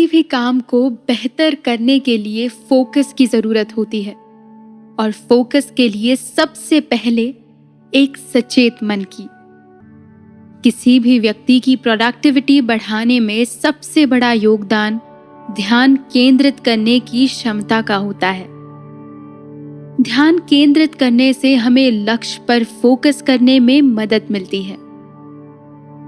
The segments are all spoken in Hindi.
किसी भी काम को बेहतर करने के लिए फोकस की जरूरत होती है और फोकस के लिए सबसे पहले एक सचेत मन की। किसी भी व्यक्ति की प्रोडक्टिविटी बढ़ाने में सबसे बड़ा योगदान ध्यान केंद्रित करने की क्षमता का होता है। ध्यान केंद्रित करने से हमें लक्ष्य पर फोकस करने में मदद मिलती है।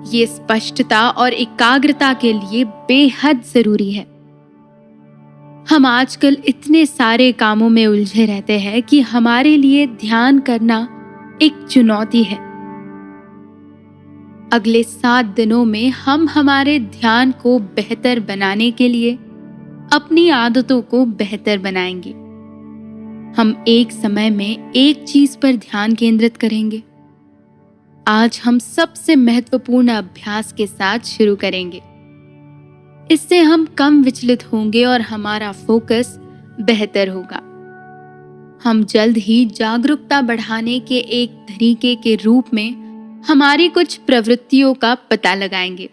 ये स्पष्टता और एकाग्रता के लिए बेहद जरूरी है। हम आजकल इतने सारे कामों में उलझे रहते हैं कि हमारे लिए ध्यान करना एक चुनौती है। अगले 7 दिनों में हम हमारे ध्यान को बेहतर बनाने के लिए अपनी आदतों को बेहतर बनाएंगे। हम एक समय में एक चीज पर ध्यान केंद्रित करेंगे। आज हम सबसे महत्वपूर्ण अभ्यास के साथ शुरू करेंगे। इससे हम कम विचलित होंगे और हमारा फोकस बेहतर होगा। हम जल्द ही जागरूकता बढ़ाने के एक तरीके के रूप में हमारी कुछ प्रवृत्तियों का पता लगाएंगे।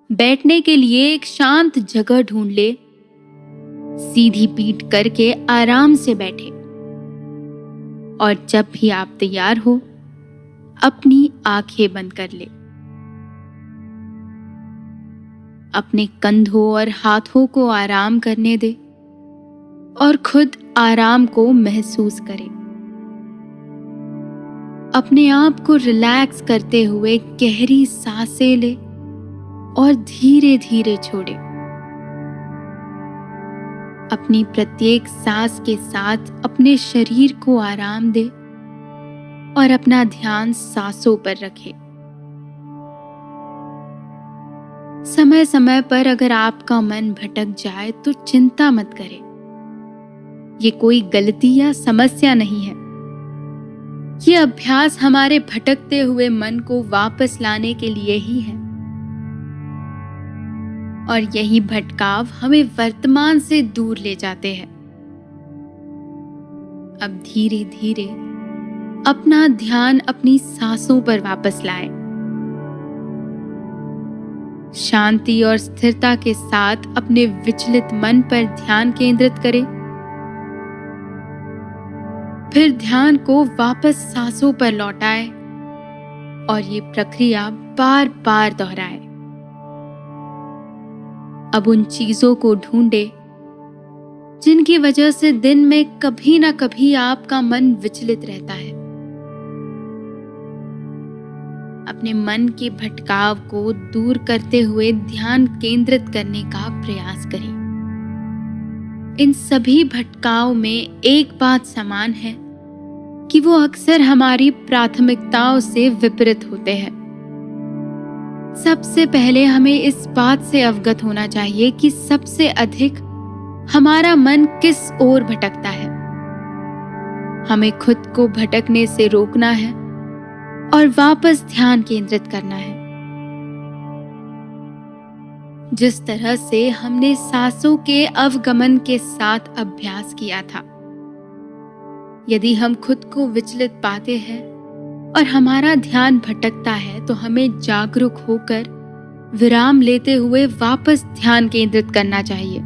बैठने के लिए एक शांत जगह ढूंढ ले। सीधी पीठ करके आराम से बैठे और जब भी आप तैयार हो अपनी आंखें बंद कर ले। अपने कंधों और हाथों को आराम करने दे और खुद आराम को महसूस करें। अपने आप को रिलैक्स करते हुए गहरी सांसें ले और धीरे धीरे छोड़े। अपनी प्रत्येक सांस के साथ अपने शरीर को आराम दे और अपना ध्यान सांसों पर रखे। समय समय पर अगर आपका मन भटक जाए तो चिंता मत करें। ये कोई गलती या समस्या नहीं है। ये अभ्यास हमारे भटकते हुए मन को वापस लाने के लिए ही है और यही भटकाव हमें वर्तमान से दूर ले जाते हैं। अब धीरे धीरे अपना ध्यान अपनी सांसों पर वापस लाएं। शांति और स्थिरता के साथ अपने विचलित मन पर ध्यान केंद्रित करें। फिर ध्यान को वापस सांसों पर लौटाएं और ये प्रक्रिया बार बार दोहराएं। अब उन चीजों को ढूंढे जिनकी वजह से दिन में कभी ना कभी आपका मन विचलित रहता है। अपने मन के भटकाव को दूर करते हुए ध्यान केंद्रित करने का प्रयास करें। इन सभी भटकाव में एक बात समान है कि वो अक्सर हमारी प्राथमिकताओं से विपरीत होते हैं। सबसे पहले हमें इस बात से अवगत होना चाहिए कि सबसे अधिक हमारा मन किस ओर भटकता है। हमें खुद को भटकने से रोकना है और वापस ध्यान केंद्रित करना है। जिस तरह से हमने सांसों के अवगमन के साथ अभ्यास किया था, यदि हम खुद को विचलित पाते हैं और हमारा ध्यान भटकता है तो हमें जागरूक होकर विराम लेते हुए वापस ध्यान केंद्रित करना चाहिए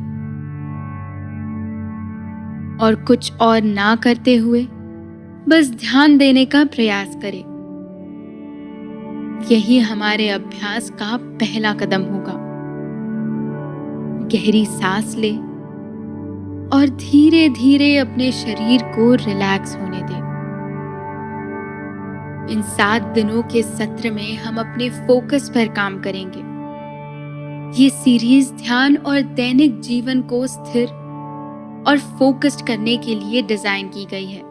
और कुछ और ना करते हुए बस ध्यान देने का प्रयास करें। यही हमारे अभ्यास का पहला कदम होगा। गहरी सांस ले और धीरे धीरे अपने शरीर को रिलैक्स होने दें। इन 7 दिनों के सत्र में हम अपने फोकस पर काम करेंगे। ये सीरीज ध्यान और दैनिक जीवन को स्थिर और फोकस्ड करने के लिए डिजाइन की गई है।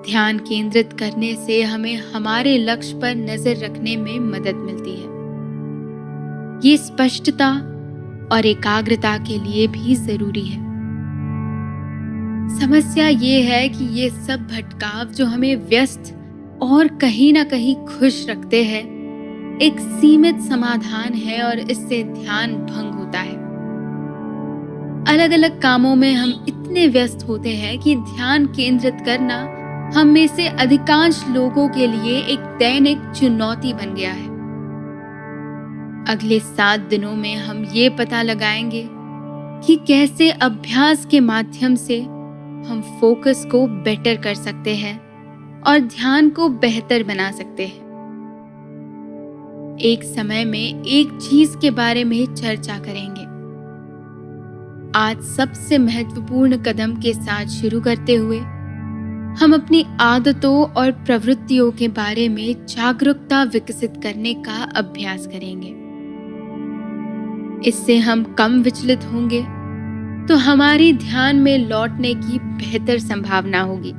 ध्यान केंद्रित करने से हमें हमारे लक्ष्य पर नजर रखने में मदद मिलती है। ये स्पष्टता और एकाग्रता के लिए भी जरूरी है। समस्या ये है कि ये सब भटकाव जो हमें व्यस्त और कहीं ना कहीं खुश रखते हैं, एक सीमित समाधान है और इससे ध्यान भंग होता है। अलग अलग कामों में हम इतने व्यस्त होते हैं कि ध्यान केंद्रित करना हम में से अधिकांश लोगों के लिए एक दैनिक चुनौती बन गया है। अगले 7 दिनों में हम ये पता लगाएंगे कि कैसे अभ्यास के माध्यम से हम फोकस को बेटर कर सकते हैं और ध्यान को बेहतर बना सकते हैं। एक समय में एक चीज के बारे में चर्चा करेंगे। आज सबसे महत्वपूर्ण कदम के साथ शुरू करते हुए हम अपनी आदतों और प्रवृत्तियों के बारे में जागरूकता विकसित करने का अभ्यास करेंगे। इससे हम कम विचलित होंगे तो हमारी ध्यान में लौटने की बेहतर संभावना होगी।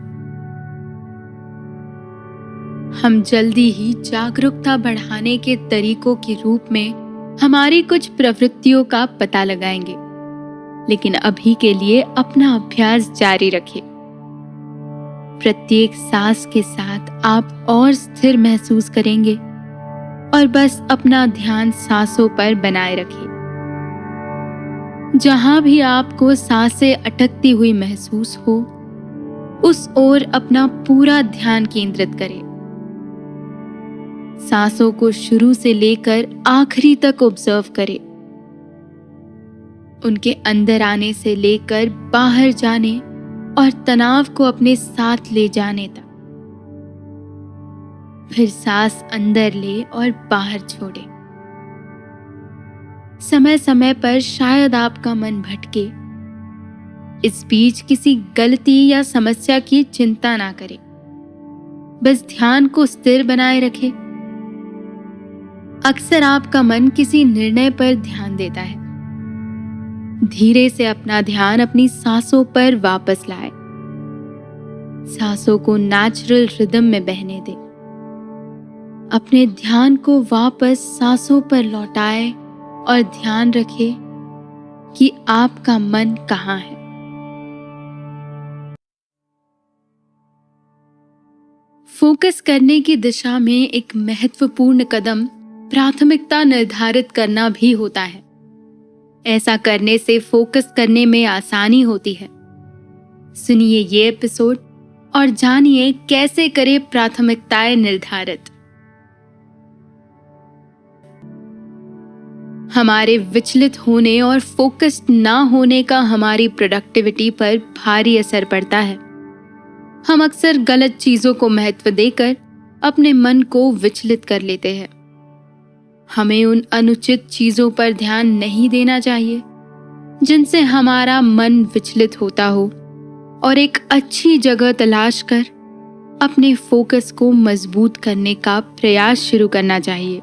हम जल्दी ही जागरूकता बढ़ाने के तरीकों के रूप में हमारी कुछ प्रवृत्तियों का पता लगाएंगे, लेकिन अभी के लिए अपना अभ्यास जारी रखें। प्रत्येक सांस के साथ आप और स्थिर महसूस करेंगे और बस अपना ध्यान सांसों पर बनाए रखें। जहां भी आपको सांसें अटकती हुई महसूस हो, उस ओर अपना पूरा ध्यान केंद्रित करें। सांसों को शुरू से लेकर आखिरी तक ऑब्जर्व करें, उनके अंदर आने से लेकर बाहर जाने और तनाव को अपने साथ ले जाने तक। फिर सांस अंदर ले और बाहर छोड़े। समय समय पर शायद आपका मन भटके, इस बीच किसी गलती या समस्या की चिंता ना करें, बस ध्यान को स्थिर बनाए रखें। अक्सर आपका मन किसी निर्णय पर ध्यान देता है। धीरे से अपना ध्यान अपनी सांसों पर वापस लाए। सांसों को नेचुरल रिदम में बहने दें। अपने ध्यान को वापस सांसों पर लौटाए और ध्यान रखें कि आपका मन कहाँ है। फोकस करने की दिशा में एक महत्वपूर्ण कदम प्राथमिकता निर्धारित करना भी होता है। ऐसा करने से फोकस करने में आसानी होती है। सुनिए ये एपिसोड और जानिए कैसे करें प्राथमिकताएं निर्धारित। हमारे विचलित होने और फोकस्ड ना होने का हमारी प्रोडक्टिविटी पर भारी असर पड़ता है। हम अक्सर गलत चीजों को महत्व देकर अपने मन को विचलित कर लेते हैं। हमें उन अनुचित चीजों पर ध्यान नहीं देना चाहिए जिनसे हमारा मन विचलित होता हो, और एक अच्छी जगह तलाश कर अपने फोकस को मजबूत करने का प्रयास शुरू करना चाहिए।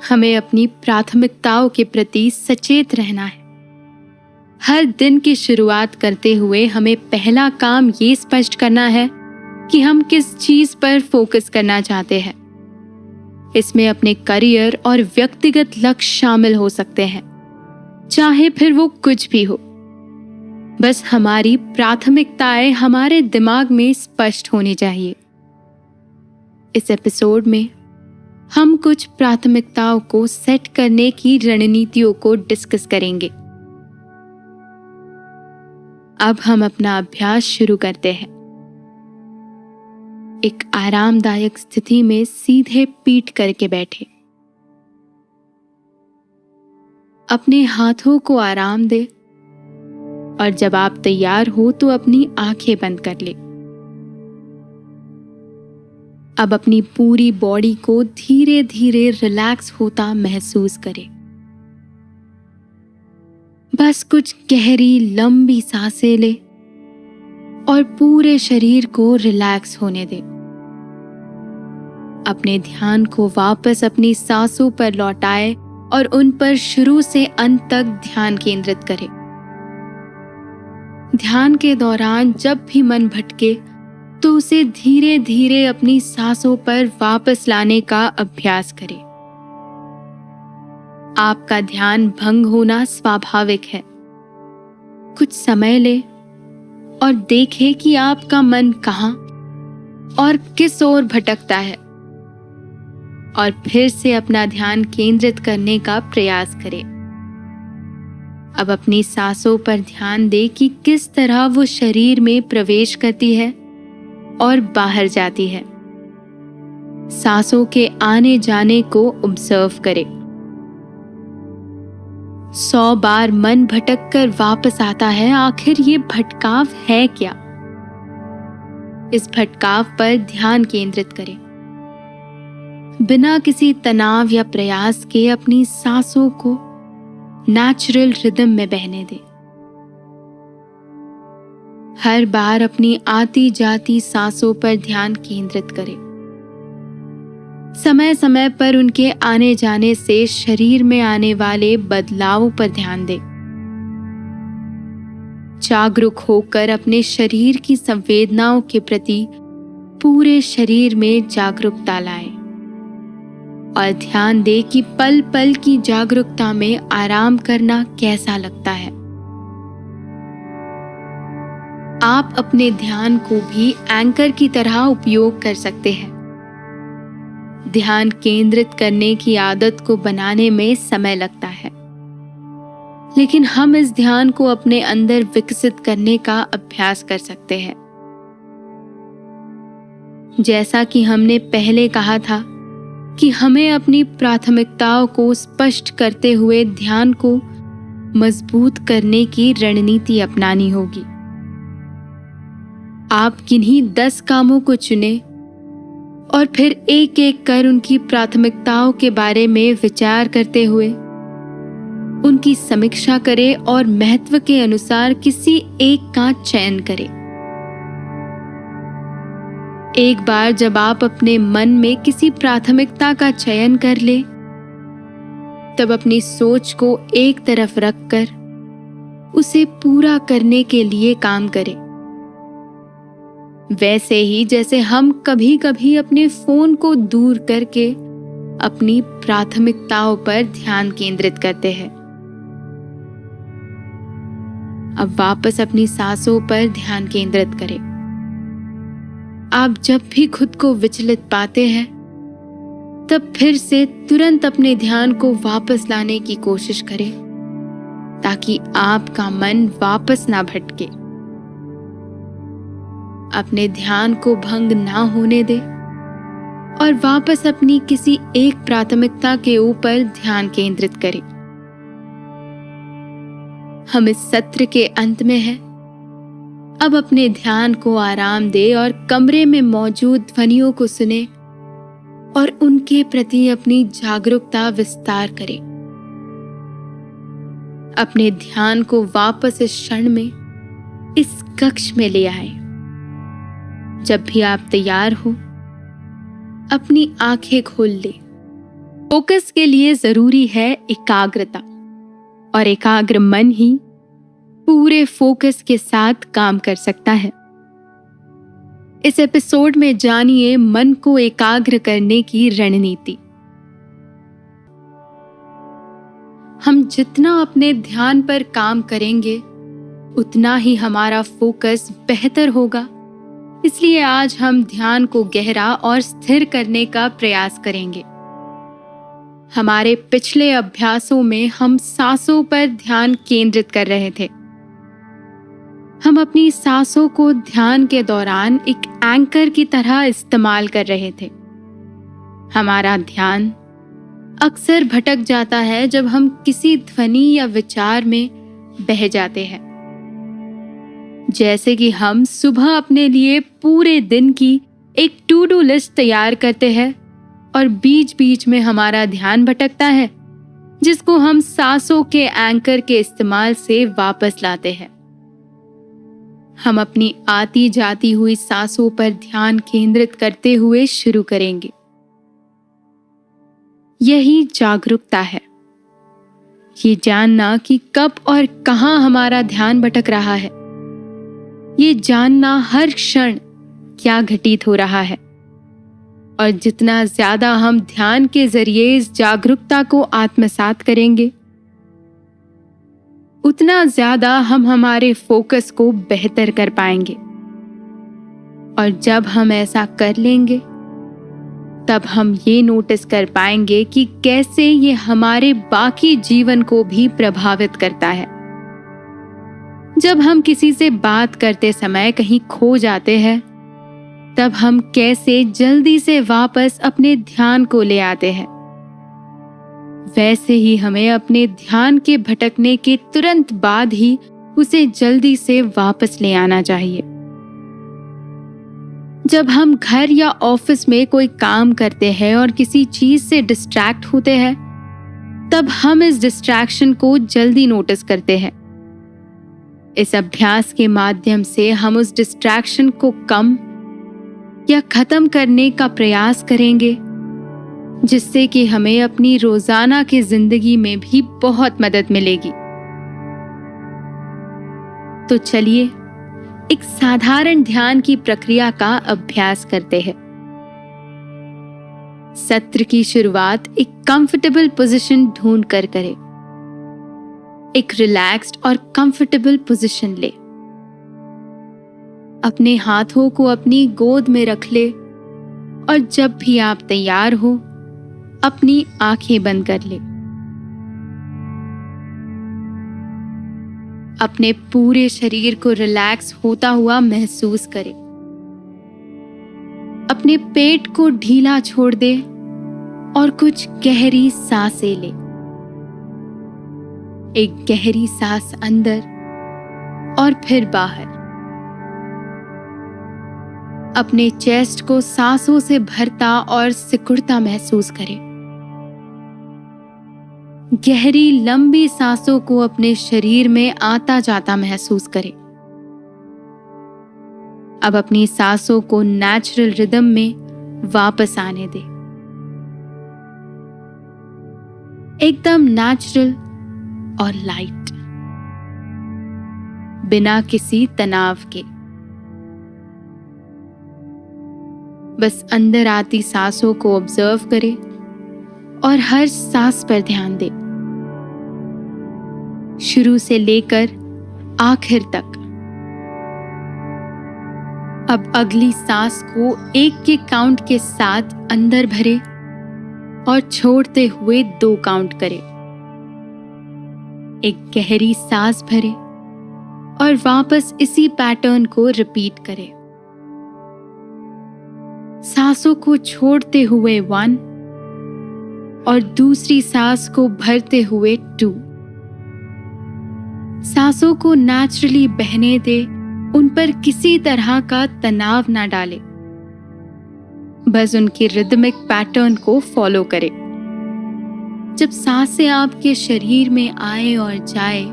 हमें अपनी प्राथमिकताओं के प्रति सचेत रहना है। हर दिन की शुरुआत करते हुए हमें पहला काम ये स्पष्ट करना है कि हम किस चीज पर फोकस करना चाहते हैं। इसमें अपने करियर और व्यक्तिगत लक्ष्य शामिल हो सकते हैं, चाहे फिर वो कुछ भी हो। बस हमारी प्राथमिकताएं हमारे दिमाग में स्पष्ट होनी चाहिए। इस एपिसोड में हम कुछ प्राथमिकताओं को सेट करने की रणनीतियों को डिस्कस करेंगे। अब हम अपना अभ्यास शुरू करते हैं। एक आरामदायक स्थिति में सीधे पीठ करके बैठे। अपने हाथों को आराम दे और जब आप तैयार हो तो अपनी आंखें बंद कर ले। अब अपनी पूरी बॉडी को धीरे धीरे रिलैक्स होता महसूस करें। बस कुछ गहरी लंबी सांसें ले और पूरे शरीर को रिलैक्स होने दे। अपने ध्यान को वापस अपनी सांसों पर लौटाए और उन पर शुरू से अंत तक ध्यान केंद्रित करें। ध्यान के दौरान जब भी मन भटके तो उसे धीरे धीरे अपनी सांसों पर वापस लाने का अभ्यास करें। आपका ध्यान भंग होना स्वाभाविक है। कुछ समय ले और देखें कि आपका मन कहाँ और किस ओर भटकता है, और फिर से अपना ध्यान केंद्रित करने का प्रयास करें। अब अपनी सांसों पर ध्यान दें कि किस तरह वो शरीर में प्रवेश करती है और बाहर जाती है। सांसों के आने जाने को ऑब्जर्व करें। 100 बार मन भटक कर वापस आता है, आखिर ये भटकाव है क्या? इस भटकाव पर ध्यान केंद्रित करें। बिना किसी तनाव या प्रयास के अपनी सांसों को नेचुरल रिदम में बहने दें। हर बार अपनी आती जाती सांसों पर ध्यान केंद्रित करें। समय समय पर उनके आने जाने से शरीर में आने वाले बदलावों पर ध्यान दें। जागरूक होकर अपने शरीर की संवेदनाओं के प्रति पूरे शरीर में जागरूकता लाएं और ध्यान दें कि पल पल की जागरूकता में आराम करना कैसा लगता है। आप अपने ध्यान को भी एंकर की तरह उपयोग कर सकते हैं। ध्यान केंद्रित करने की आदत को बनाने में समय लगता है, लेकिन हम इस ध्यान को अपने अंदर विकसित करने का अभ्यास कर सकते हैं। जैसा कि हमने पहले कहा था कि हमें अपनी प्राथमिकताओं को स्पष्ट करते हुए ध्यान को मजबूत करने की रणनीति अपनानी होगी। आप किन्हीं 10 कामों को चुनें और फिर एक एक कर उनकी प्राथमिकताओं के बारे में विचार करते हुए उनकी समीक्षा करें और महत्व के अनुसार किसी एक का चयन करें। एक बार जब आप अपने मन में किसी प्राथमिकता का चयन कर लें, तब अपनी सोच को एक तरफ रखकर उसे पूरा करने के लिए काम करें। वैसे ही जैसे हम कभी कभी अपने फोन को दूर करके अपनी प्राथमिकताओं पर ध्यान केंद्रित करते हैं। अब वापस अपनी सांसों पर ध्यान केंद्रित करें। आप जब भी खुद को विचलित पाते हैं, तब फिर से तुरंत अपने ध्यान को वापस लाने की कोशिश करें, ताकि आपका मन वापस ना भटके। अपने ध्यान को भंग ना होने दें और वापस अपनी किसी एक प्राथमिकता के ऊपर ध्यान केंद्रित करें। हम इस सत्र के अंत में हैं। अब अपने ध्यान को आराम दें और कमरे में मौजूद ध्वनियों को सुने और उनके प्रति अपनी जागरूकता विस्तार करें। अपने ध्यान को वापस इस क्षण में, इस कक्ष में ले आए। जब भी आप तैयार हो, अपनी आंखें खोल लें। फोकस के लिए जरूरी है एकाग्रता, और एकाग्र मन ही पूरे फोकस के साथ काम कर सकता है। इस एपिसोड में जानिए मन को एकाग्र करने की रणनीति। हम जितना अपने ध्यान पर काम करेंगे, उतना ही हमारा फोकस बेहतर होगा। इसलिए आज हम ध्यान को गहरा और स्थिर करने का प्रयास करेंगे। हमारे पिछले अभ्यासों में हम सांसों पर ध्यान केंद्रित कर रहे थे। हम अपनी सांसों को ध्यान के दौरान एक एंकर की तरह इस्तेमाल कर रहे थे। हमारा ध्यान अक्सर भटक जाता है जब हम किसी ध्वनि या विचार में बह जाते हैं। जैसे कि हम सुबह अपने लिए पूरे दिन की एक टू डू लिस्ट तैयार करते हैं और बीच बीच में हमारा ध्यान भटकता है, जिसको हम सांसों के एंकर के इस्तेमाल से वापस लाते हैं। हम अपनी आती जाती हुई सांसों पर ध्यान केंद्रित करते हुए शुरू करेंगे। यही जागरूकता है, ये जानना कि कब और कहां हमारा ध्यान भटक रहा है। ये जानना हर क्षण क्या घटित हो रहा है। और जितना ज्यादा हम ध्यान के जरिए इस जागरूकता को आत्मसात करेंगे, उतना ज्यादा हम हमारे फोकस को बेहतर कर पाएंगे। और जब हम ऐसा कर लेंगे, तब हम ये नोटिस कर पाएंगे कि कैसे ये हमारे बाकी जीवन को भी प्रभावित करता है। जब हम किसी से बात करते समय कहीं खो जाते हैं, तब हम कैसे जल्दी से वापस अपने ध्यान को ले आते हैं। वैसे ही हमें अपने ध्यान के भटकने के तुरंत बाद ही उसे जल्दी से वापस ले आना चाहिए। जब हम घर या ऑफिस में कोई काम करते हैं और किसी चीज से डिस्ट्रैक्ट होते हैं, तब हम इस डिस्ट्रैक्शन को जल्दी नोटिस करते हैं। इस अभ्यास के माध्यम से हम उस डिस्ट्रैक्शन को कम या खत्म करने का प्रयास करेंगे, जिससे कि हमें अपनी रोजाना की जिंदगी में भी बहुत मदद मिलेगी। तो चलिए एक साधारण ध्यान की प्रक्रिया का अभ्यास करते हैं। सत्र की शुरुआत एक कंफर्टेबल पोजीशन ढूंढ कर करें। एक रिलैक्स्ड और कंफर्टेबल पोजीशन ले। अपने हाथों को अपनी गोद में रख ले और जब भी आप तैयार हो, अपनी आंखें बंद कर ले। अपने पूरे शरीर को रिलैक्स होता हुआ महसूस करें। अपने पेट को ढीला छोड़ दे और कुछ गहरी सांसें ले। एक गहरी सांस अंदर और फिर बाहर। अपने चेस्ट को सांसों से भरता और सिकुड़ता महसूस करें। गहरी लंबी सांसों को अपने शरीर में आता जाता महसूस करें। अब अपनी सांसों को नेचुरल रिदम में वापस आने दें। एकदम नेचुरल और लाइट, बिना किसी तनाव के। बस अंदर आती सांसों को ऑब्जर्व करें और हर सांस पर ध्यान दें, शुरू से लेकर आखिर तक। अब अगली सांस को एक के काउंट के साथ अंदर भरें और छोड़ते हुए 2 काउंट करें। एक गहरी सांस भरें और वापस इसी पैटर्न को रिपीट करें। सांसों को छोड़ते हुए 1 और दूसरी सांस को भरते हुए 2। सांसों को नेचुरली बहने दे, उन पर किसी तरह का तनाव ना डालें। बस उनके रिदमिक पैटर्न को फॉलो करें। जब सांसें आपके शरीर में आए और जाए,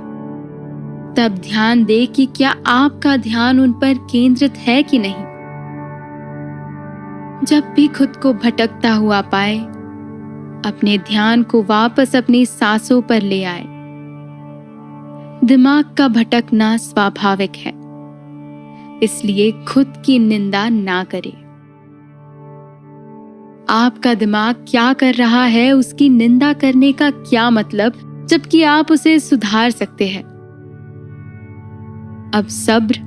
तब ध्यान दें कि क्या आपका ध्यान उन पर केंद्रित है कि नहीं। जब भी खुद को भटकता हुआ पाए, अपने ध्यान को वापस अपनी सांसों पर ले आए। दिमाग का भटकना स्वाभाविक है, इसलिए खुद की निंदा ना करें। आपका दिमाग क्या कर रहा है, उसकी निंदा करने का क्या मतलब, जबकि आप उसे सुधार सकते हैं। अब सब्र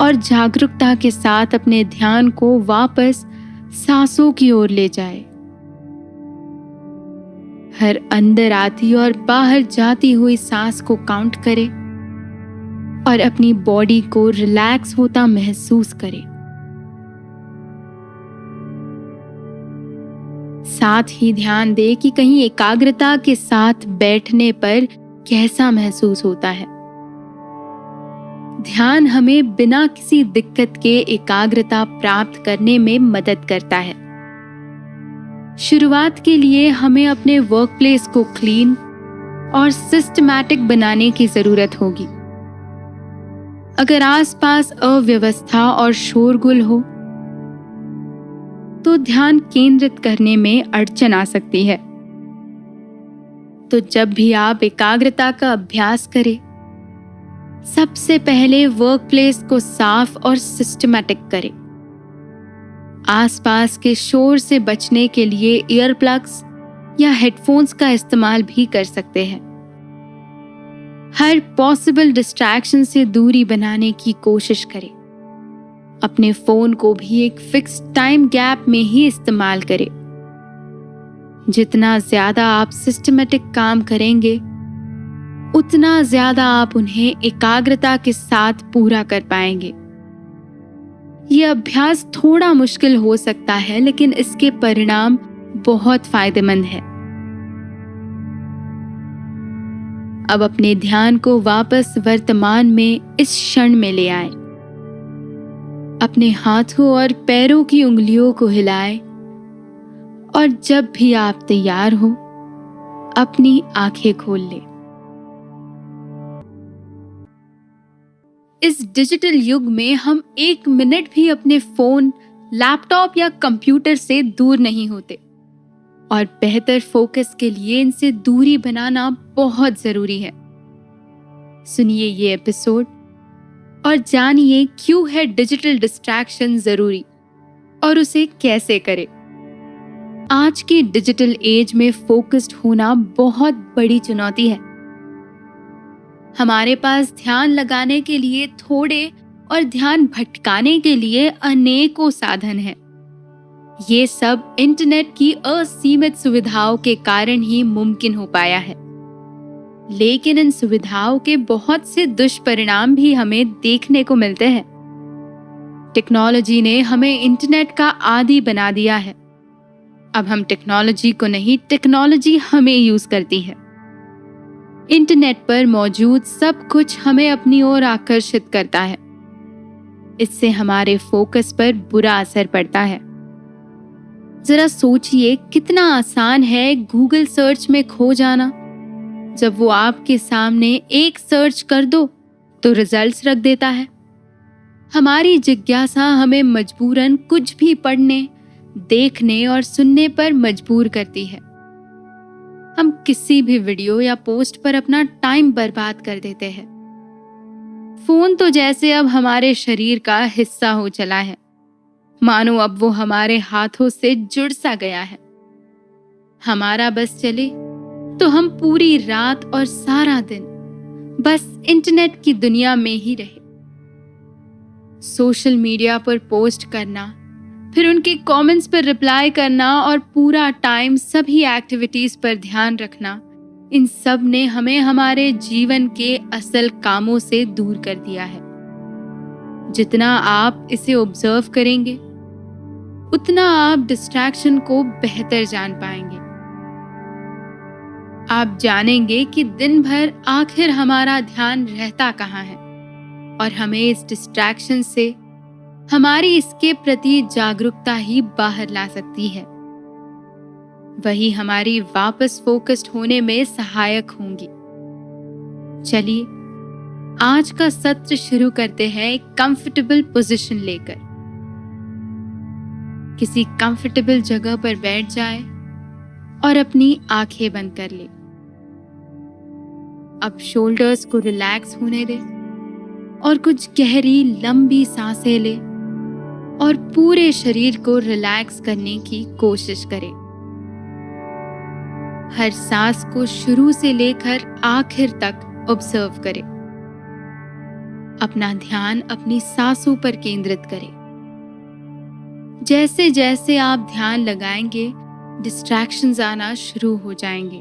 और जागरूकता के साथ अपने ध्यान को वापस सांसों की ओर ले जाए। हर अंदर आती और बाहर जाती हुई सांस को काउंट करें और अपनी बॉडी को रिलैक्स होता महसूस करें। साथ ही ध्यान दें कि कहीं एकाग्रता के साथ बैठने पर कैसा महसूस होता है। ध्यान हमें बिना किसी दिक्कत के एकाग्रता प्राप्त करने में मदद करता है। शुरुआत के लिए हमें अपने वर्कप्लेस को क्लीन और सिस्टमैटिक बनाने की जरूरत होगी। अगर आसपास अव्यवस्था और शोरगुल हो, तो ध्यान केंद्रित करने में अड़चन आ सकती है। तो जब भी आप एकाग्रता का अभ्यास करें, सबसे पहले वर्कप्लेस को साफ और सिस्टमैटिक करें। आसपास के शोर से बचने के लिए ईयर प्लग्स या हेडफोन्स का इस्तेमाल भी कर सकते हैं। हर पॉसिबल डिस्ट्रैक्शन से दूरी बनाने की कोशिश करें। अपने फोन को भी एक फिक्स टाइम गैप में ही इस्तेमाल करें। जितना ज्यादा आप सिस्टमैटिक काम करेंगे, उतना ज्यादा आप उन्हें एकाग्रता के साथ पूरा कर पाएंगे। यह अभ्यास थोड़ा मुश्किल हो सकता है, लेकिन इसके परिणाम बहुत फायदेमंद है। अब अपने ध्यान को वापस वर्तमान में इस क्षण में ले आए। अपने हाथों और पैरों की उंगलियों को हिलाएं और जब भी आप तैयार हो अपनी आंखें खोल लें। इस डिजिटल युग में हम 1 मिनट भी अपने फोन, लैपटॉप या कंप्यूटर से दूर नहीं होते और बेहतर फोकस के लिए इनसे दूरी बनाना बहुत जरूरी है। सुनिए ये एपिसोड और जानिए क्यों है डिजिटल डिस्ट्रैक्शन जरूरी और उसे कैसे करें। आज की डिजिटल एज में फोकस्ड होना बहुत बड़ी चुनौती है। हमारे पास ध्यान लगाने के लिए थोड़े और ध्यान भटकाने के लिए अनेकों साधन हैं। ये सब इंटरनेट की असीमित सुविधाओं के कारण ही मुमकिन हो पाया है। लेकिन इन सुविधाओं के बहुत से दुष्परिणाम भी हमें देखने को मिलते हैं। टेक्नोलॉजी ने हमें इंटरनेट का आदी बना दिया है। अब हम टेक्नोलॉजी को नहीं, टेक्नोलॉजी हमें यूज करती है। इंटरनेट पर मौजूद सब कुछ हमें अपनी ओर आकर्षित करता है। इससे हमारे फोकस पर बुरा असर पड़ता है। जरा सोचिए कितना आसान है गूगल सर्च में खो जाना। जब वो आपके सामने एक सर्च कर दो तो रिजल्ट्स रख देता है। हमारी जिज्ञासा हमें मजबूरन कुछ भी पढ़ने, देखने और सुनने पर मजबूर करती है। हम किसी भी वीडियो या पोस्ट पर अपना टाइम बर्बाद कर देते हैं। फोन तो जैसे अब हमारे शरीर का हिस्सा हो चला है, मानो अब वो हमारे हाथों से जुड़ सा गया है। हमारा बस चले तो हम पूरी रात और सारा दिन बस इंटरनेट की दुनिया में ही रहे। सोशल मीडिया पर पोस्ट करना, फिर उनके कमेंट्स पर रिप्लाई करना और पूरा टाइम सभी एक्टिविटीज पर ध्यान रखना, इन सब ने हमें हमारे जीवन के असल कामों से दूर कर दिया है। जितना आप इसे ऑब्जर्व करेंगे उतना आप डिस्ट्रैक्शन को बेहतर जान पाएंगे। आप जानेंगे कि दिन भर आखिर हमारा ध्यान रहता कहाँ है और हमें इस डिस्ट्रैक्शन से हमारी इसके प्रति जागरूकता ही बाहर ला सकती है। वही हमारी वापस फोकस्ड होने में सहायक होंगी। चलिए आज का सत्र शुरू करते हैं एक कंफर्टेबल पोजीशन लेकर। किसी कंफर्टेबल जगह पर बैठ जाए और अपनी आंखें बंद कर ले। अब शोल्डर्स को रिलैक्स होने दे और कुछ गहरी लंबी सांसें ले और पूरे शरीर को रिलैक्स करने की कोशिश करें। हर सांस को शुरू से लेकर आखिर तक ऑब्जर्व करें। अपना ध्यान अपनी सांसों पर केंद्रित करें। जैसे जैसे आप ध्यान लगाएंगे, डिस्ट्रैक्शंस आना शुरू हो जाएंगे।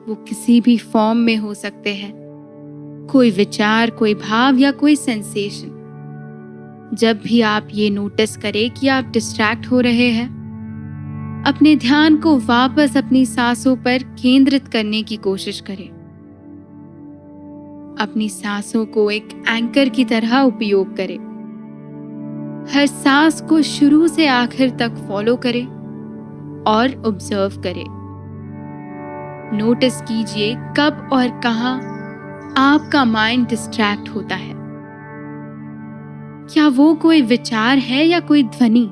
वो किसी भी फॉर्म में हो सकते हैं, कोई विचार, कोई भाव या कोई सेंसेशन। जब भी आप ये नोटिस करें कि आप डिस्ट्रैक्ट हो रहे हैं, अपने ध्यान को वापस अपनी सांसों पर केंद्रित करने की कोशिश करें। अपनी सांसों को एक एंकर की तरह उपयोग करें। हर सांस को शुरू से आखिर तक फॉलो करें और ऑब्जर्व करें। नोटिस कीजिए कब और कहां आपका माइंड डिस्ट्रैक्ट होता है। क्या वो कोई विचार है या कोई ध्वनि?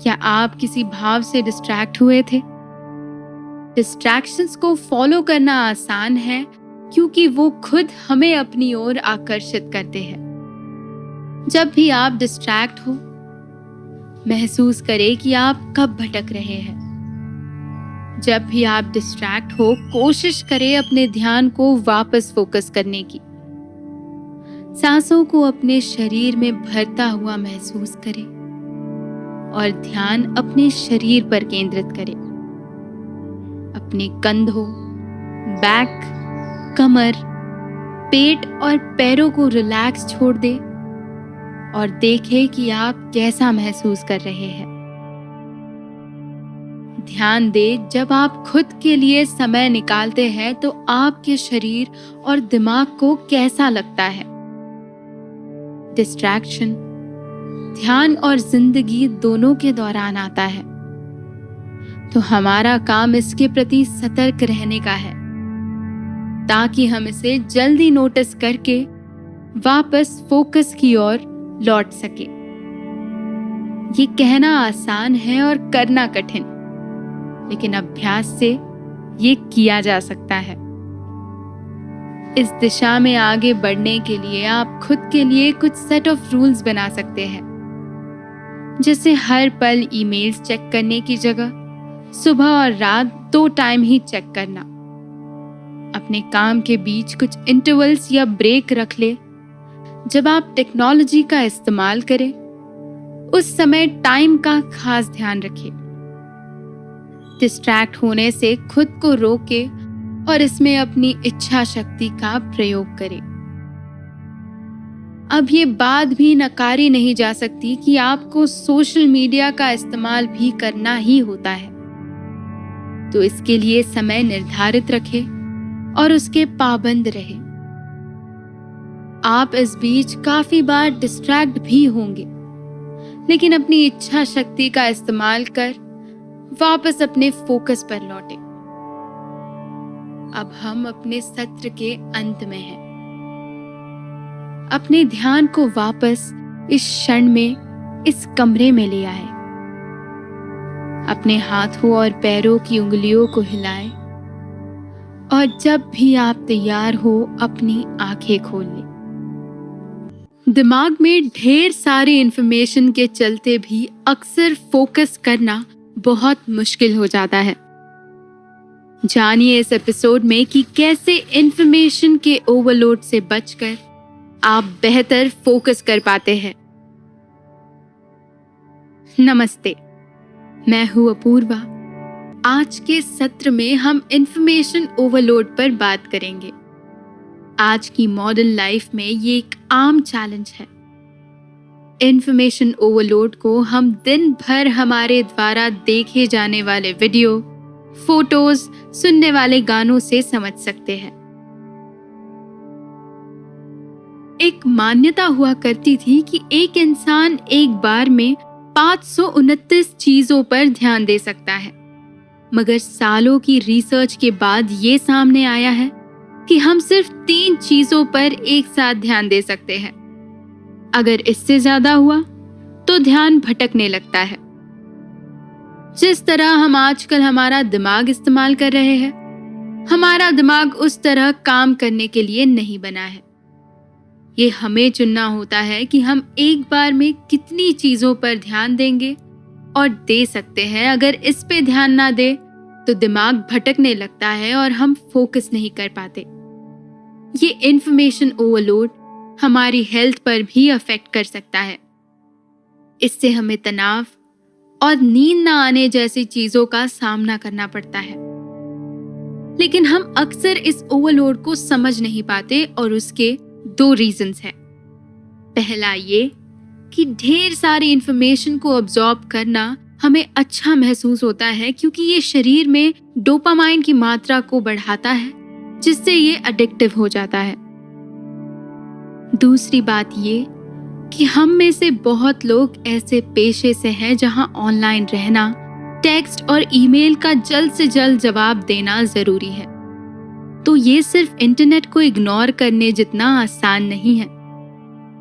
क्या आप किसी भाव से डिस्ट्रैक्ट हुए थे? डिस्ट्रैक्शंस को फॉलो करना आसान है क्योंकि वो खुद हमें अपनी ओर आकर्षित करते हैं। जब भी आप डिस्ट्रैक्ट हो, महसूस करें कि आप कब भटक रहे हैं। जब भी आप डिस्ट्रैक्ट हो, कोशिश करें अपने ध्यान को वापस फोकस करने की। सांसों को अपने शरीर में भरता हुआ महसूस करें और ध्यान अपने शरीर पर केंद्रित करें। अपने कंधों, बैक, कमर, पेट और पैरों को रिलैक्स छोड़ दें और देखें कि आप कैसा महसूस कर रहे हैं। ध्यान दें, जब आप खुद के लिए समय निकालते हैं तो आपके शरीर और दिमाग को कैसा लगता है। डिस्ट्रैक्शन ध्यान और जिंदगी दोनों के दौरान आता है, तो हमारा काम इसके प्रति सतर्क रहने का है ताकि हम इसे जल्दी नोटिस करके वापस फोकस की ओर लौट सके। ये कहना आसान है और करना कठिन, लेकिन अभ्यास से ये किया जा सकता है। इस दिशा में आगे बढ़ने के लिए आप खुद के लिए कुछ सेट ऑफ रूल्स बना सकते हैं, जैसे हर पल ईमेल्स चेक करने की जगह सुबह और रात 2 टाइम ही चेक करना। अपने काम के बीच कुछ इंटरवल्स या ब्रेक रख ले। जब आप टेक्नोलॉजी का इस्तेमाल करें, उस समय टाइम का खास ध्यान रखें। डिस्ट्रैक्ट होने से खुद को रोके और इसमें अपनी इच्छा शक्ति का प्रयोग करें। अब ये बात भी नकारी नहीं जा सकती कि आपको सोशल मीडिया का इस्तेमाल भी करना ही होता है, तो इसके लिए समय निर्धारित रखें और उसके पाबंद रहें। आप इस बीच काफी बार डिस्ट्रैक्ट भी होंगे, लेकिन अपनी इच्छा शक्ति का इस्तेमाल कर वापस अपने फोकस पर लौटें। अब हम अपने सत्र के अंत में हैं। अपने ध्यान को वापस इस क्षण में, इस कमरे में ले आए। अपने हाथों और पैरों की उंगलियों को हिलाएं और जब भी आप तैयार हो अपनी आंखें खोल लें। दिमाग में ढेर सारी इंफॉर्मेशन के चलते भी अक्सर फोकस करना बहुत मुश्किल हो जाता है। जानिए इस एपिसोड में कि कैसे इंफॉर्मेशन के ओवरलोड से बचकर आप बेहतर फोकस कर पाते हैं। नमस्ते, मैं हूं अपूर्वा। आज के सत्र में हम इंफॉर्मेशन ओवरलोड पर बात करेंगे। आज की मॉडर्न लाइफ में ये एक आम चैलेंज है। इंफॉर्मेशन ओवरलोड को हम दिन भर हमारे द्वारा देखे जाने वाले वीडियो, फोटोज, सुनने वाले गानों से समझ सकते हैं। एक मान्यता हुआ करती थी कि एक इंसान एक बार में 529 चीजों पर ध्यान दे सकता है, मगर सालों की रिसर्च के बाद ये सामने आया है कि हम सिर्फ 3 चीजों पर एक साथ ध्यान दे सकते हैं। अगर इससे ज्यादा हुआ तो ध्यान भटकने लगता है। जिस तरह हम आजकल हमारा दिमाग इस्तेमाल कर रहे हैं, हमारा दिमाग उस तरह काम करने के लिए नहीं बना है। ये हमें चुनना होता है कि हम एक बार में कितनी चीजों पर ध्यान देंगे और दे सकते हैं। अगर इस पे ध्यान ना दे तो दिमाग भटकने लगता है और हम फोकस नहीं कर पाते। ये इंफॉर्मेशन ओवरलोड हमारी हेल्थ पर भी अफेक्ट कर सकता है। इससे हमें तनाव और नींद ना आने जैसी चीजों का सामना करना पड़ता है। लेकिन हम अक्सर इस ओवरलोड को समझ नहीं पाते और उसके 2 रीजंस हैं। पहला ये कि ढेर सारी इंफॉर्मेशन को अब्सॉर्ब करना हमें अच्छा महसूस होता है, क्योंकि ये शरीर में डोपामाइन की मात्रा को बढ़ाता है, जिससे ये एडिक्टिव हो जाता है। दूसरी बात ये कि हम में से बहुत लोग ऐसे पेशे से हैं जहां ऑनलाइन रहना, टेक्स्ट और ईमेल का जल्द से जल्द जवाब देना जरूरी है। तो ये सिर्फ इंटरनेट को इग्नोर करने जितना आसान नहीं है।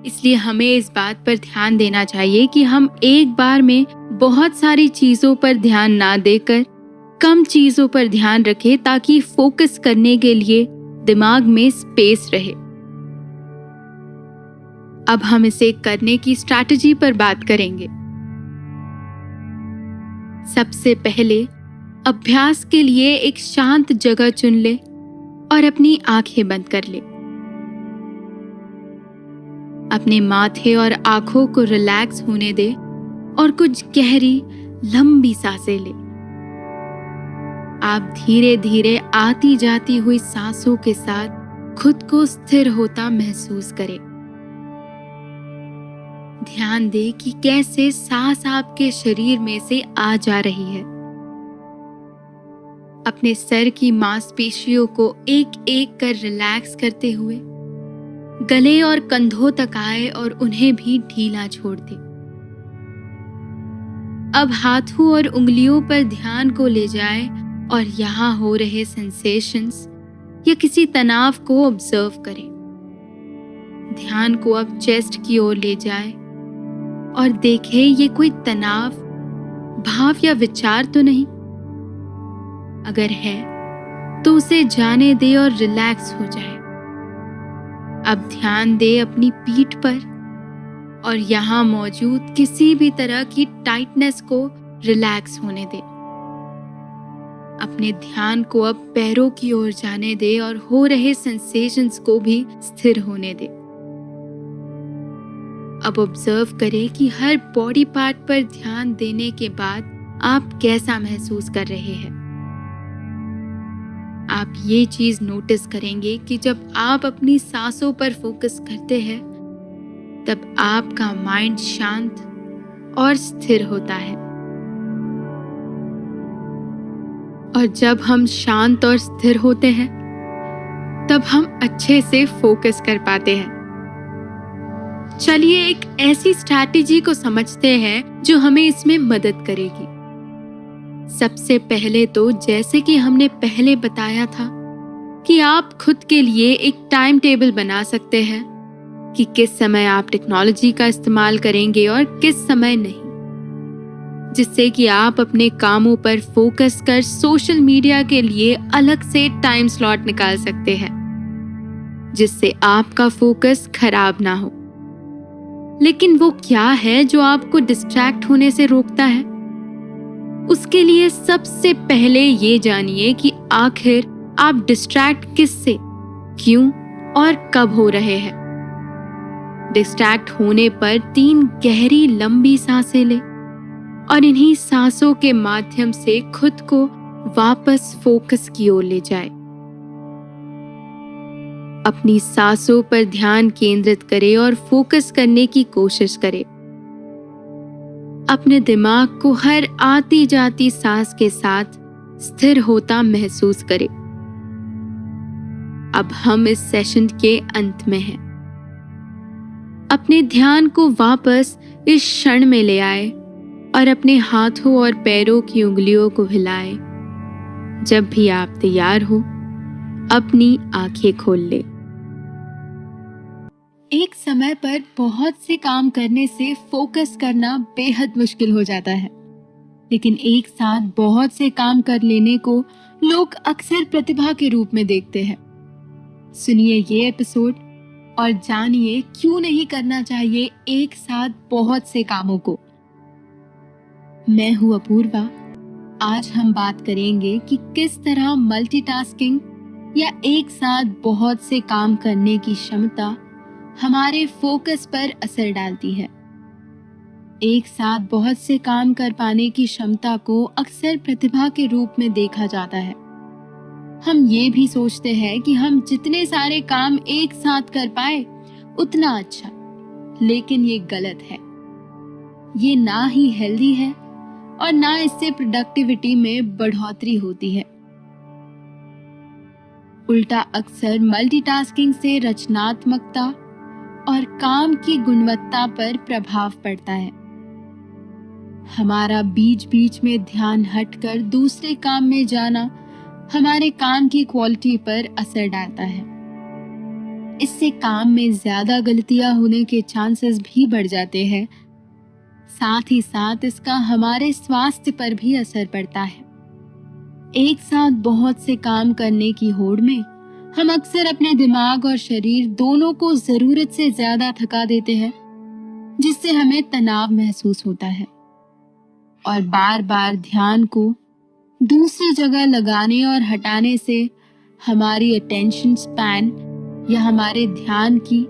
इसलिए हमें इस बात पर ध्यान देना चाहिए कि हम एक बार में बहुत सारी चीजों पर ध्यान ना देकर कम चीजों पर ध्यान रखें, ताकि फोकस करने के लिए दिमाग में स्पेस रहे। अब हम इसे करने की स्ट्रैटेजी पर बात करेंगे। सबसे पहले अभ्यास के लिए एक शांत जगह चुन ले और अपनी आंखें बंद कर ले। अपने माथे और आंखों को रिलैक्स होने दे और कुछ गहरी लंबी सांसें ले। आप धीरे धीरे आती जाती हुई सांसों के साथ खुद को स्थिर होता महसूस करें। ध्यान दें कि कैसे सांस आपके शरीर में से आ जा रही है अपने सर की मांसपेशियों को एक एक कर रिलैक्स करते हुए गले और कंधों तक आए और उन्हें भी ढीला छोड़ दे। अब हाथों और उंगलियों पर ध्यान को ले जाए और यहाँ हो रहे सेंसेशंस या किसी तनाव को ऑब्जर्व करें। ध्यान को अब चेस्ट की ओर ले जाए और देखें ये कोई तनाव, भाव या विचार तो नहीं। अगर है तो उसे जाने दे और रिलैक्स हो जाए। अब ध्यान दे अपनी पीठ पर और यहाँ मौजूद किसी भी तरह की टाइटनेस को रिलैक्स होने दे। अपने ध्यान को अब पैरों की ओर जाने दे और हो रहे सेंसेशंस को भी स्थिर होने दे। अब ऑब्जर्व करें कि हर बॉडी पार्ट पर ध्यान देने के बाद आप कैसा महसूस कर रहे हैं। आप ये चीज नोटिस करेंगे कि जब आप अपनी सांसों पर फोकस करते हैं तब आपका माइंड शांत और स्थिर होता है। और जब हम शांत और स्थिर होते हैं तब हम अच्छे से फोकस कर पाते हैं। चलिए एक ऐसी स्ट्रैटेजी को समझते हैं जो हमें इसमें मदद करेगी। सबसे पहले तो जैसे कि हमने पहले बताया था कि आप खुद के लिए एक टाइम टेबल बना सकते हैं कि किस समय आप टेक्नोलॉजी का इस्तेमाल करेंगे और किस समय नहीं, जिससे कि आप अपने कामों पर फोकस कर सोशल मीडिया के लिए अलग से टाइम स्लॉट निकाल सकते हैं, जिससे आपका फोकस खराब ना हो। लेकिन वो क्या है जो आपको डिस्ट्रैक्ट होने से रोकता है? उसके लिए सबसे पहले ये जानिए कि आखिर आप डिस्ट्रैक्ट किससे, क्यों और कब हो रहे हैं। डिस्ट्रैक्ट होने पर 3 गहरी लंबी सांसें लें और इन्हीं सांसों के माध्यम से खुद को वापस फोकस की ओर ले जाए। अपनी सांसों पर ध्यान केंद्रित करें और फोकस करने की कोशिश करें। अपने दिमाग को हर आती जाती सांस के साथ स्थिर होता महसूस करें। अब हम इस सेशन के अंत में हैं। अपने ध्यान को वापस इस क्षण में ले आए और अपने हाथों और पैरों की उंगलियों को हिलाएं। जब भी आप तैयार हो, अपनी आंखें खोल लें। एक समय पर बहुत से काम करने से फोकस करना बेहद मुश्किल हो जाता है, लेकिन एक साथ बहुत से काम कर लेने को लोग अक्सर प्रतिभा के रूप में देखते हैं। सुनिए ये एपिसोड और जानिए क्यों नहीं करना चाहिए एक साथ बहुत से कामों को। मैं हूं अपूर्वा। आज हम बात करेंगे कि किस तरह मल्टीटास्किंग या एक साथ बहुत से काम करने की क्षमता हमारे फोकस पर असर डालती है। एक साथ बहुत से काम कर पाने की क्षमता को अक्सर प्रतिभा के रूप में देखा जाता है। हम ये भी सोचते हैं कि हम जितने सारे काम एक साथ कर पाए उतना अच्छा, लेकिन ये गलत है। ये ना ही हेल्दी है और ना इससे प्रोडक्टिविटी में बढ़ोतरी होती है। उल्टा अक्सर मल्टीटास्किंग से रचनात्मकता और काम की गुणवत्ता पर प्रभाव पड़ता है। हमारा बीच बीच में ध्यान हटकर दूसरे काम में जाना हमारे काम की क्वालिटी पर असर डालता है। इससे काम में ज्यादा गलतियां होने के चांसेस भी बढ़ जाते हैं। साथ ही साथ इसका हमारे स्वास्थ्य पर भी असर पड़ता है। एक साथ बहुत से काम करने की होड़ में हम अक्सर अपने दिमाग और शरीर दोनों को जरूरत से ज्यादा थका देते हैं, जिससे हमें तनाव महसूस होता है और बार बार ध्यान को दूसरी जगह लगाने और हटाने से हमारी अटेंशन स्पैन या हमारे ध्यान की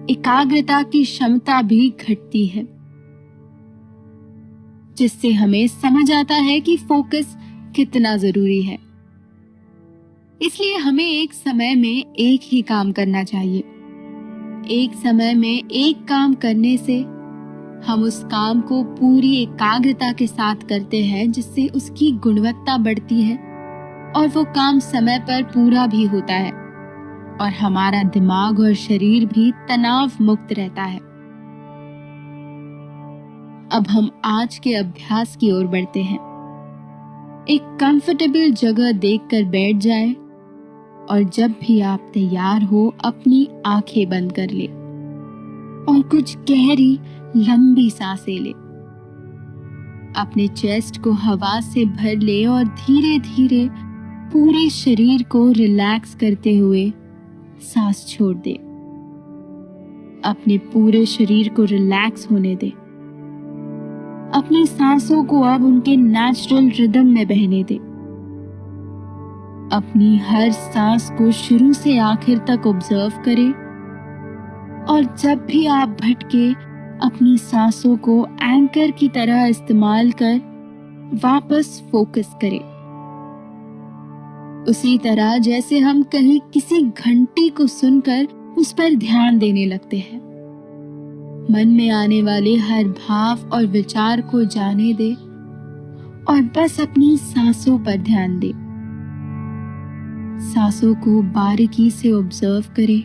एकाग्रता की क्षमता भी घटती है, जिससे हमें समझ आता है कि फोकस कितना जरूरी है। इसलिए हमें एक समय में एक ही काम करना चाहिए। एक समय में एक काम करने से हम उस काम को पूरी एकाग्रता के साथ करते हैं, जिससे उसकी गुणवत्ता बढ़ती है और वो काम समय पर पूरा भी होता है और हमारा दिमाग और शरीर भी तनाव मुक्त रहता है। अब हम आज के अभ्यास की ओर बढ़ते हैं। एक कंफर्टेबल जगह देखकर बैठ जाएं और जब भी आप तैयार हो अपनी आंखें बंद कर ले और कुछ गहरी लंबी सांसें ले। अपने चेस्ट को हवा से भर ले और धीरे धीरे पूरे शरीर को रिलैक्स करते हुए सांस छोड़ दे। अपने पूरे शरीर को रिलैक्स होने दे। अपनी सांसों को अब उनके नेचुरल रिदम में बहने दे। अपनी हर सांस को शुरू से आखिर तक ऑब्जर्व करें और जब भी आप भटके अपनी सांसों को एंकर की तरह इस्तेमाल कर वापस फोकस करें। उसी तरह जैसे हम कहीं किसी घंटी को सुनकर उस पर ध्यान देने लगते हैं। मन में आने वाले हर भाव और विचार को जाने दे और बस अपनी सांसों पर ध्यान दे। सांसों को बारीकी से ऑब्जर्व करें,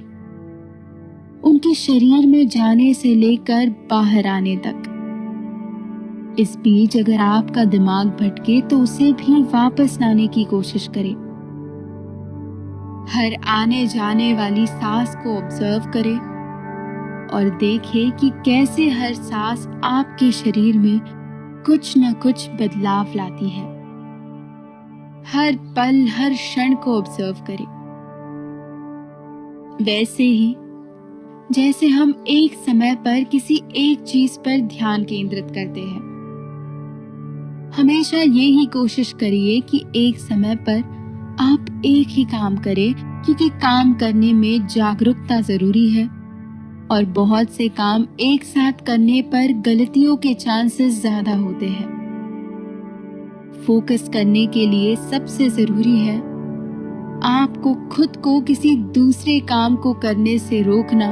उनके शरीर में जाने से लेकर बाहर आने तक। इस बीच अगर आपका दिमाग भटके तो उसे भी वापस लाने की कोशिश करें। हर आने जाने वाली सांस को ऑब्जर्व करें और देखें कि कैसे हर सांस आपके शरीर में कुछ न कुछ बदलाव लाती है। हर पल हर क्षण को ऑब्जर्व करें। वैसे ही जैसे हम एक समय पर किसी एक चीज पर ध्यान केंद्रित करते हैं। हमेशा ये ही कोशिश करिए कि एक समय पर आप एक ही काम करें, क्योंकि काम करने में जागरूकता जरूरी है और बहुत से काम एक साथ करने पर गलतियों के चांसेस ज्यादा होते हैं। फोकस करने के लिए सबसे जरूरी है आपको खुद को किसी दूसरे काम को करने से रोकना,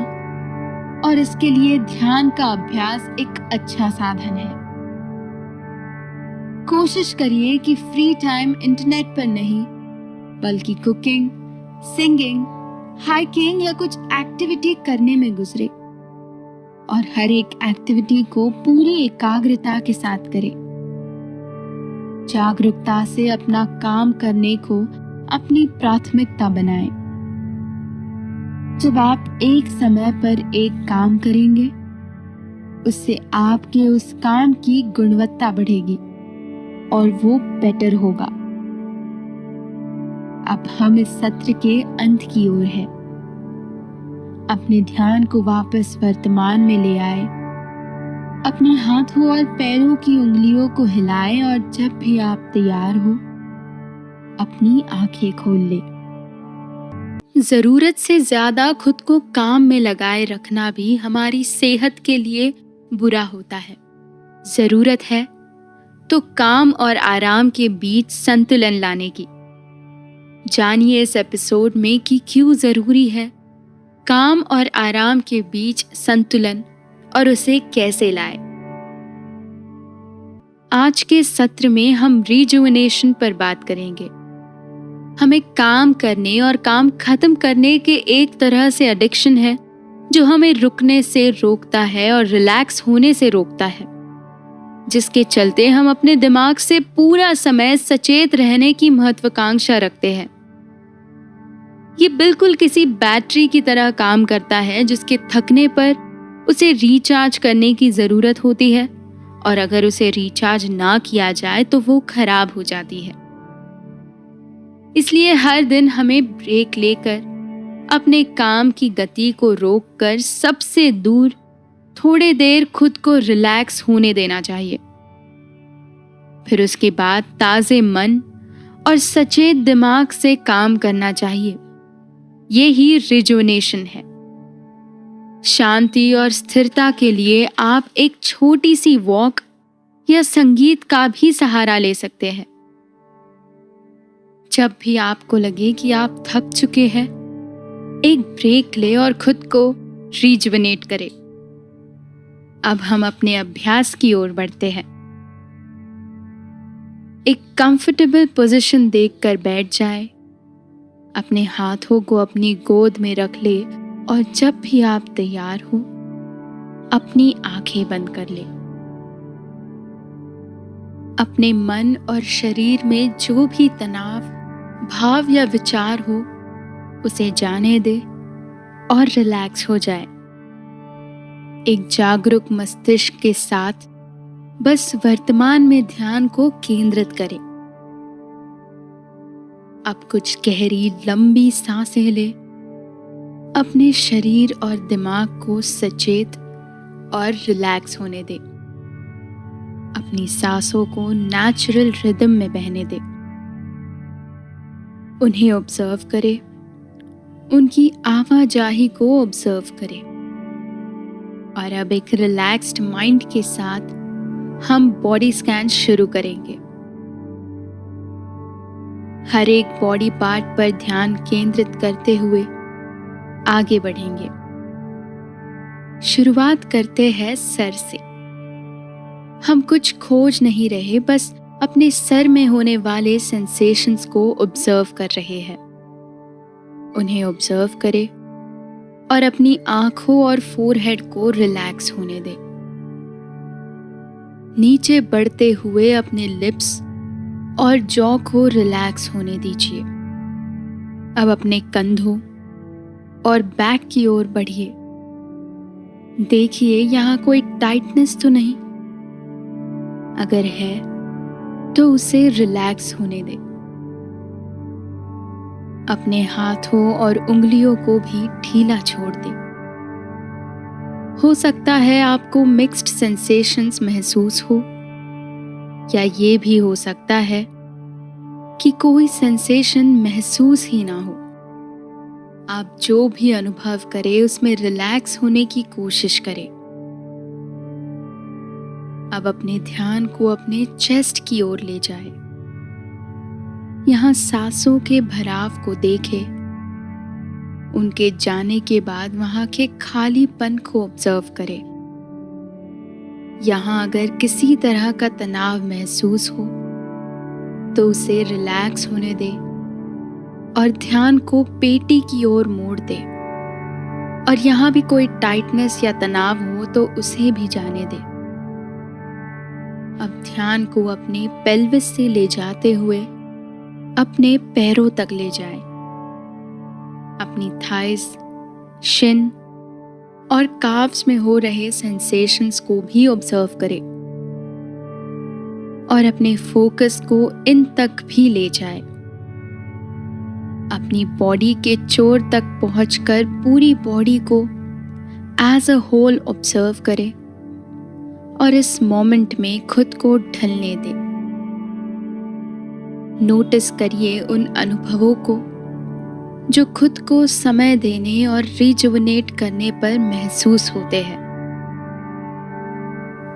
और इसके लिए ध्यान का अभ्यास एक अच्छा साधन है। कोशिश करिए कि फ्री टाइम इंटरनेट पर नहीं, बल्कि कुकिंग, सिंगिंग, हाइकिंग या कुछ एक्टिविटी करने में गुजरे और हर एक एक्टिविटी को पूरी एकाग्रता के साथ करें। जागरूकता से अपना काम करने को अपनी प्राथमिकता बनाएं। जब आप एक समय पर एक काम करेंगे, उससे आपके उस काम की गुणवत्ता बढ़ेगी और वो बेटर होगा। अब हम इस सत्र के अंत की ओर हैं। अपने ध्यान को वापस वर्तमान में ले आए। अपने हाथों और पैरों की उंगलियों को हिलाएं और जब भी आप तैयार हो अपनी आंखें खोल लें। जरूरत से ज्यादा खुद को काम में लगाए रखना भी हमारी सेहत के लिए बुरा होता है। जरूरत है तो काम और आराम के बीच संतुलन लाने की। जानिए इस एपिसोड में कि क्यों जरूरी है काम और आराम के बीच संतुलन और उसे कैसे लाए। आज के सत्र में हम रिजुविनेशन पर बात करेंगे। हमें काम करने और काम खत्म करने के एक तरह से एडिक्शन है जो हमें रुकने से रोकता है और रिलैक्स होने से रोकता है, जिसके चलते हम अपने दिमाग से पूरा समय सचेत रहने की महत्वाकांक्षा रखते हैं। ये बिल्कुल किसी बैटरी की तरह काम करता है जिसके थकने पर उसे रिचार्ज करने की जरूरत होती है, और अगर उसे रिचार्ज ना किया जाए तो वो खराब हो जाती है। इसलिए हर दिन हमें ब्रेक लेकर अपने काम की गति को रोककर सबसे दूर थोड़ी देर खुद को रिलैक्स होने देना चाहिए। फिर उसके बाद ताजे मन और सचेत दिमाग से काम करना चाहिए। ये ही रिजुविनेशन है। शांति और स्थिरता के लिए आप एक छोटी सी वॉक या संगीत का भी सहारा ले सकते हैं। जब भी आपको लगे कि आप थक चुके हैं, एक ब्रेक ले और खुद को रिजुविनेट करें। अब हम अपने अभ्यास की ओर बढ़ते हैं। एक कंफर्टेबल पोजीशन देखकर बैठ जाए, अपने हाथों को अपनी गोद में रख ले और जब भी आप तैयार हो अपनी आंखें बंद कर ले। अपने मन और शरीर में जो भी तनाव, भाव या विचार हो उसे जाने दे और रिलैक्स हो जाए। एक जागरूक मस्तिष्क के साथ बस वर्तमान में ध्यान को केंद्रित करें। अब कुछ गहरी लंबी सांसें ले। अपने शरीर और दिमाग को सचेत और रिलैक्स होने दे। अपनी सांसों को नेचुरल रिदम में बहने दे। उन्हें ऑब्जर्व करें, उनकी आवाजाही को ऑब्जर्व करें। और अब एक रिलैक्स्ड माइंड के साथ हम बॉडी स्कैन शुरू करेंगे। हर एक बॉडी पार्ट पर ध्यान केंद्रित करते हुए आगे बढ़ेंगे। शुरुआत करते हैं सर से। हम कुछ खोज नहीं रहे, बस अपने सर में होने वाले सेंसेशंस को ऑब्जर्व कर रहे हैं। उन्हें ऑब्जर्व करें और अपनी आंखों और फोरहेड को रिलैक्स होने दें। नीचे बढ़ते हुए अपने लिप्स और जॉ को रिलैक्स होने दीजिए। अब अपने कंधों और बैक की ओर बढ़िए। देखिए यहाँ कोई टाइटनेस तो नहीं। अगर है तो उसे रिलैक्स होने दें। अपने हाथों और उंगलियों को भी ढीला छोड़ दें। हो सकता है आपको मिक्स्ड सेंसेशंस महसूस हो, या ये भी हो सकता है कि कोई सेंसेशन महसूस ही ना हो। आप जो भी अनुभव करें उसमें रिलैक्स होने की कोशिश करें। अब अपने ध्यान को अपने चेस्ट की ओर ले जाएं। यहाँ सांसों के भराव को देखें। उनके जाने के बाद वहां के खालीपन को ऑब्जर्व करें। यहाँ अगर किसी तरह का तनाव महसूस हो तो उसे रिलैक्स होने दे और ध्यान को पेटी की ओर मोड़ दे। और यहाँ भी कोई टाइटनेस या तनाव हो तो उसे भी जाने दे। अब ध्यान को अपने पेल्विस से ले जाते हुए अपने पैरों तक ले जाएं। अपनी थाइस, शिन और काव्स में हो रहे सेंसेशंस को भी ऑब्जर्व करें और अपने फोकस को इन तक भी ले जाएं। अपनी बॉडी के चोर तक पहुंचकर पूरी बॉडी को एज अ होल ऑब्जर्व करें और इस मोमेंट में खुद को ढलने दें। नोटिस करिए उन अनुभवों को जो खुद को समय देने और रिजुविनेट करने पर महसूस होते हैं।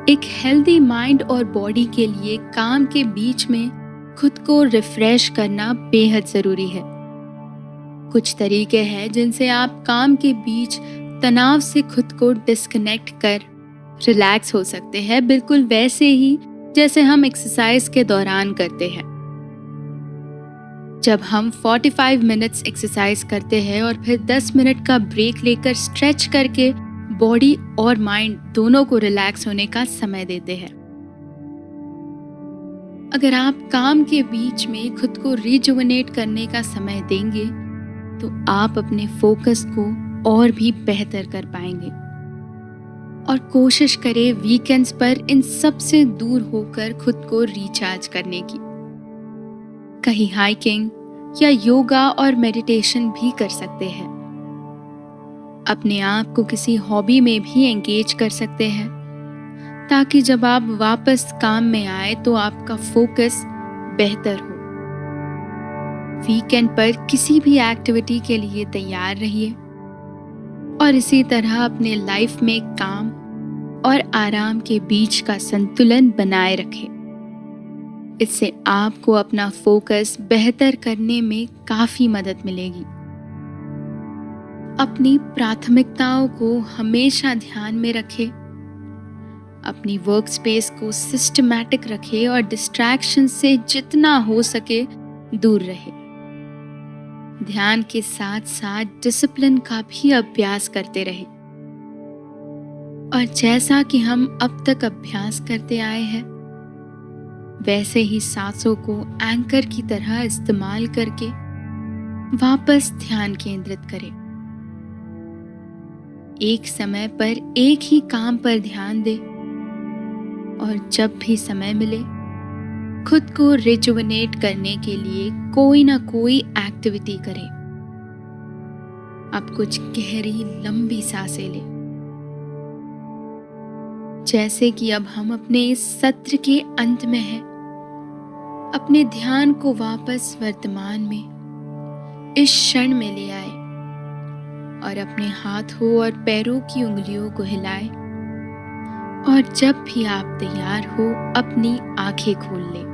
एक हेल्दी माइंड और बॉडी के लिए काम के बीच में खुद को रिफ्रेश करना बेहद जरूरी है। कुछ तरीके हैं जिनसे आप काम के बीच तनाव से खुद को डिस्कनेक्ट कर रिलैक्स हो सकते हैं, बिल्कुल वैसे ही जैसे हम एक्सरसाइज के दौरान करते हैं। जब हम 45 मिनट्स एक्सरसाइज करते हैं और फिर 10 मिनट का ब्रेक लेकर स्ट्रेच करके बॉडी और माइंड दोनों को रिलैक्स होने का समय देते हैं। अगर आप काम के बीच में खुद को रिजुविनेट करने का समय देंगे तो आप अपने फोकस को और भी बेहतर कर पाएंगे। और कोशिश करें वीकेंड्स पर इन सब से दूर होकर खुद को रिचार्ज करने की। कहीं हाइकिंग या योगा और मेडिटेशन भी कर सकते हैं। अपने आप को किसी हॉबी में भी एंगेज कर सकते हैं ताकि जब आप वापस काम में आए तो आपका फोकस बेहतर हो। वीकेंड पर किसी भी एक्टिविटी के लिए तैयार रहिए और इसी तरह अपने लाइफ में काम और आराम के बीच का संतुलन बनाए रखें। इससे आपको अपना फोकस बेहतर करने में काफी मदद मिलेगी। अपनी प्राथमिकताओं को हमेशा ध्यान में रखें। अपनी वर्क स्पेस को सिस्टमैटिक रखे और डिस्ट्रैक्शन से जितना हो सके दूर रहे। ध्यान के साथ साथ डिसिप्लिन का भी अभ्यास करते रहे। और जैसा कि हम अब तक अभ्यास करते आए हैं, वैसे ही सांसों को एंकर की तरह इस्तेमाल करके वापस ध्यान केंद्रित करें। एक समय पर एक ही काम पर ध्यान दें और जब भी समय मिले खुद को रिजुविनेट करने के लिए कोई ना कोई एक्टिविटी करें। अब कुछ गहरी लंबी सांसें लें। जैसे कि अब हम अपने इस सत्र के अंत में हैं, अपने ध्यान को वापस वर्तमान में इस क्षण में ले आए और अपने हाथों और पैरों की उंगलियों को हिलाएं। और जब भी आप तैयार हो अपनी आंखें खोल लें।